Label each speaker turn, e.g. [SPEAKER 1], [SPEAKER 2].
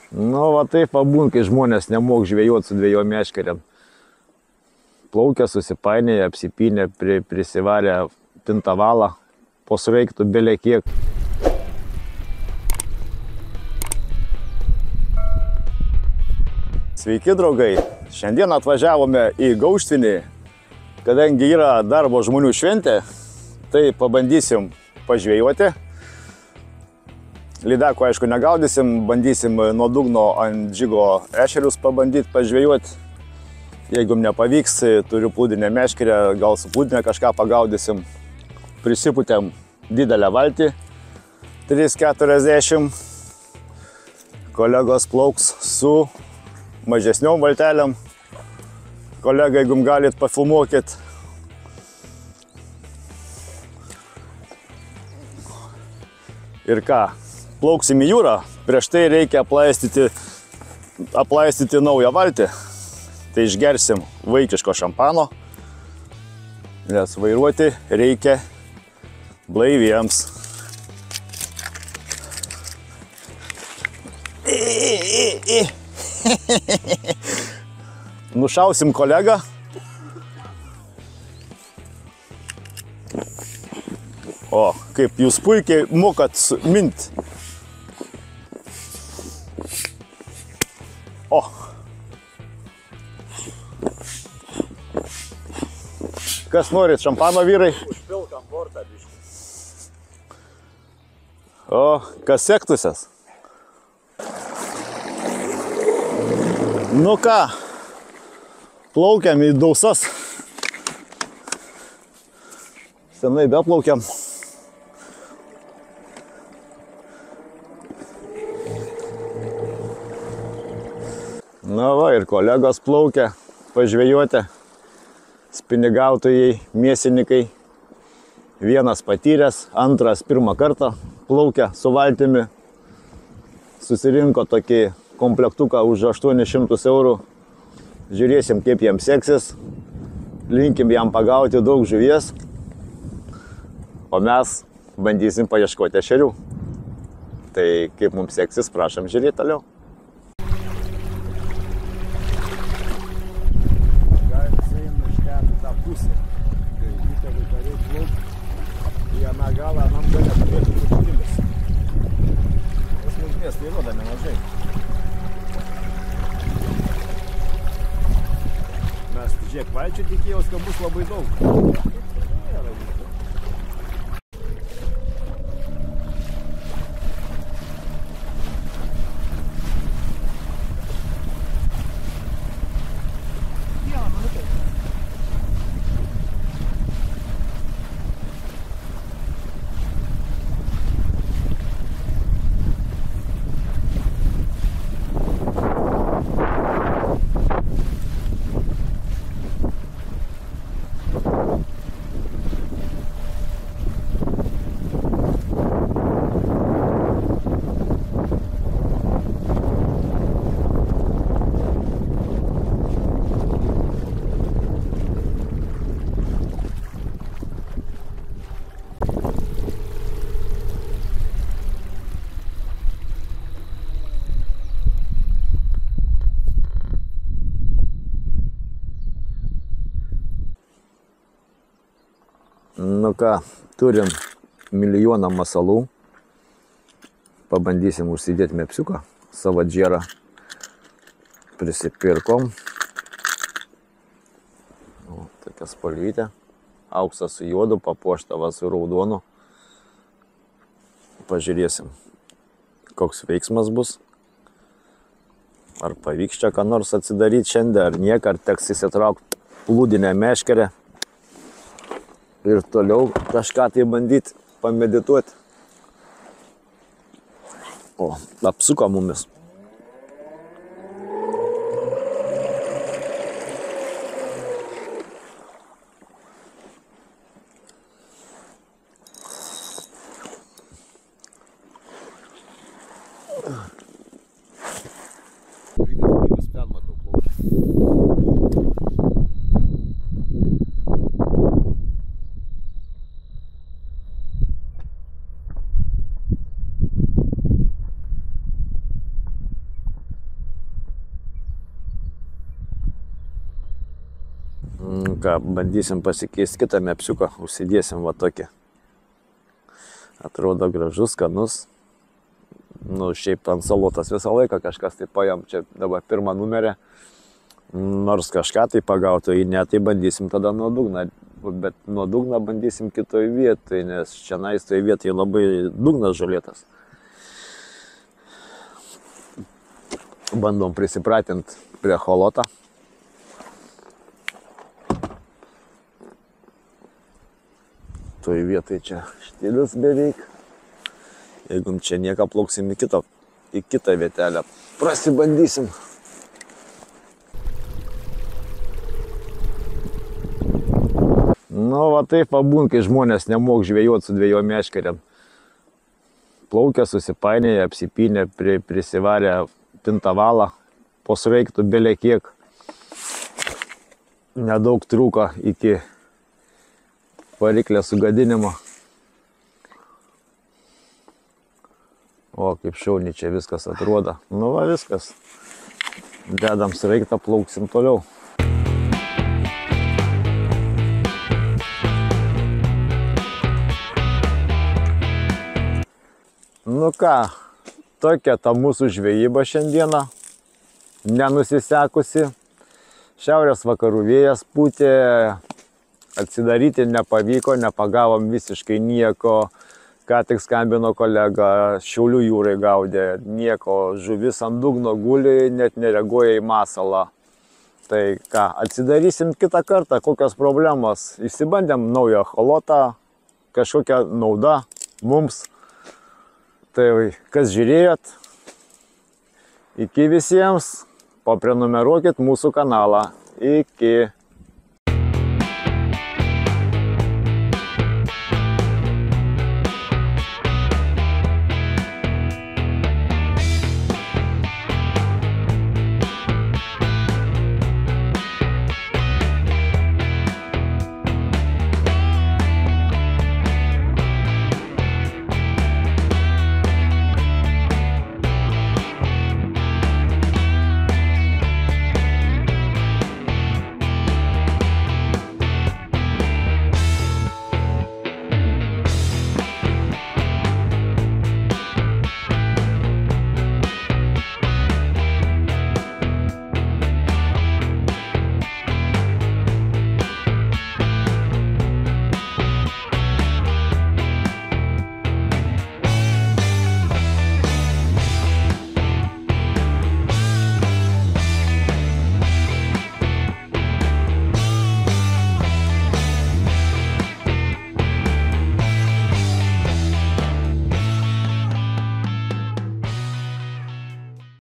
[SPEAKER 1] Nu, va taip pabūn, kai žmonės nemok žvejoti su 2 meškerėm. Plaukia, susipainėja, apsipynė, prisivarė pintavalą, posraiktų belė kiek. Sveiki, draugai! Šiandien atvažiavome į Gauštvinį, kadangi yra darbo žmonių šventė, tai pabandysim pažvejoti. Lydeko, aišku, negaudysim, bandysim nuo dugno ant džigo ešerius pabandyti pažvejoti. Jeigu nepavyks, turiu plūdinę meškerę, gal su plūdinė kažką pagaudysim. Prisipūtėm didelę valtį, 3,40. Kolegos plauks su mažesniom valtelėm. Kolega, jeigu galit, pafilmuokit. Ir ką? Plauksim į jūrą, prieš tai reikia aplaistyti naują valtį. Tai išgersim vaikiško šampano, nes vairuoti reikia blaiviems. Nušausim kolegą. O, kaip jūs puikiai mokat mint. O. Kas norit šampano, vyrai?
[SPEAKER 2] Užpilkam bortą biškį.
[SPEAKER 1] O, kas sektusias? Nu ką, plaukiam į dausas. Senai beplaukiam. Na va, ir kolegos plaukia pažvejoti, spinigautojai, mėsininkai. Vienas patyręs, antras pirmą kartą plaukia su valtimi. Susirinko tokį komplektuką už 800 eurų. Žiūrėsim, kaip jam seksis. Linkim jam pagauti daug žuvies. O mes bandysim paieškoti ešerių. Tai kaip mums seksis, prašom žiūrėti toliau.
[SPEAKER 2] Žiūrėk, valčių tikėjos, kad bus labai daug.
[SPEAKER 1] Nu ką, turim milijoną masalų. Pabandysim užsidėti mepsiuką, savo džerą. Prisipirkom. O, tokia spalvytė. Auksas su juodu, papuoštavas su raudonu. Pažiūrėsim, koks veiksmas bus. Ar pavyks čia ką nors atsidaryti šiandien, ar niek, ar teks įsitraukti plūdinę meškerę. Ir toliau kažką tai bandyti pamedituoti. O, apsuko mumis. ką, bandysim pasikeisti kitą mepsiuką, užsidėsim va tokį. Atrodo gražus, skanus. Nu, šiaip ant salotas visą laiką kažkas tai paėm, čia dabar pirmą numerį. Nors kažką tai pagautų, jei ne, tai bandysim tada nuo dugno. Bet nuo dugno bandysim kitoj vietoj, nes šiandien toj vietoj labai dugnas žolėtas. Bandom prisipratinti prie holotą. Toj vietoj čia štilis beveik. Jeigu čia nieką plauksim į kitą vietelę, prasibandysim. Nu, va taip pabūn, kai žmonės nemok žvejoti su dviejom meškerėm. Plaukia, susipainėja, apsipynė, prisivarė pintavalą, po sraigtų belė kiek. Nedaug trūko iki variklės sugadinimo. O, kaip šauniai čia viskas atrodo. Nu va, viskas. Dedam sraigtą, plauksim toliau. Nu ką, tokia ta mūsų žvejyba šiandieną, nenusisekusi. Šiaurės vakarų vėjas pūtė, atsidaryti nepavyko, nepagavom visiškai nieko. Ką tik skambino kolega, Šiaulių jūrai gaudė, nieko, žuvis ant dugno guli, net nereaguoja į masalą. Tai ką, atsidarysim kitą kartą, kokios problemos. Išsibandėm naują holotą, kažkokia nauda mums. Tai kas žiūrėjot, iki visiems, paprenumeruokit mūsų kanalą. Iki.